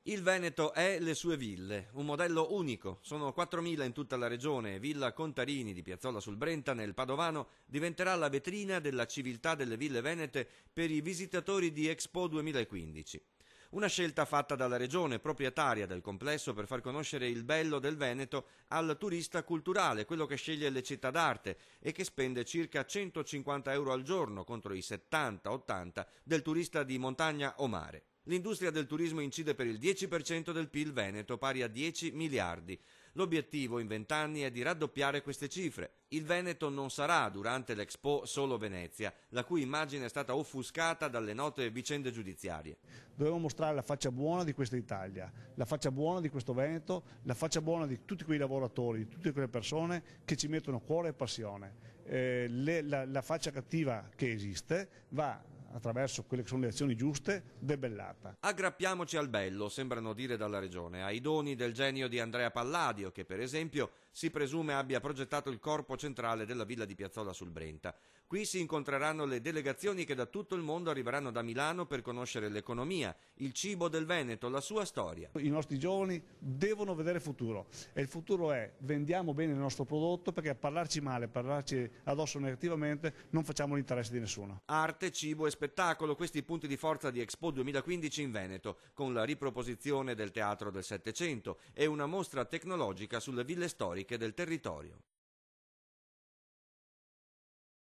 Il Veneto è le sue ville, un modello unico. Sono 4.000 in tutta la regione e Villa Contarini di Piazzola sul Brenta, nel Padovano, diventerà la vetrina della civiltà delle ville venete per i visitatori di Expo 2015. Una scelta fatta dalla regione proprietaria del complesso per far conoscere il bello del Veneto al turista culturale, quello che sceglie le città d'arte e che spende circa 150 euro al giorno contro i 70-80 del turista di montagna o mare. L'industria del turismo incide per il 10% del PIL veneto, pari a 10 miliardi. L'obiettivo in 20 anni è di raddoppiare queste cifre. Il Veneto non sarà durante l'Expo solo Venezia, la cui immagine è stata offuscata dalle note vicende giudiziarie. Dobbiamo mostrare la faccia buona di questa Italia, la faccia buona di questo Veneto, la faccia buona di tutti quei lavoratori, di tutte quelle persone che ci mettono cuore e passione. La faccia cattiva che esiste va, attraverso quelle che sono le azioni giuste, debellata. Aggrappiamoci al bello, sembrano dire dalla regione, ai doni del genio di Andrea Palladio, che per esempio si presume abbia progettato il corpo centrale della villa di Piazzola sul Brenta. Qui si incontreranno le delegazioni che da tutto il mondo arriveranno da Milano per conoscere l'economia, il cibo del Veneto, la sua storia. I nostri giovani devono vedere futuro e il futuro è: vendiamo bene il nostro prodotto, perché a parlarci male, a parlarci addosso negativamente non facciamo l'interesse di nessuno. Arte, cibo e spettacolo, questi i punti di forza di Expo 2015 in Veneto, con la riproposizione del teatro del Settecento e una mostra tecnologica sulle ville storiche del territorio.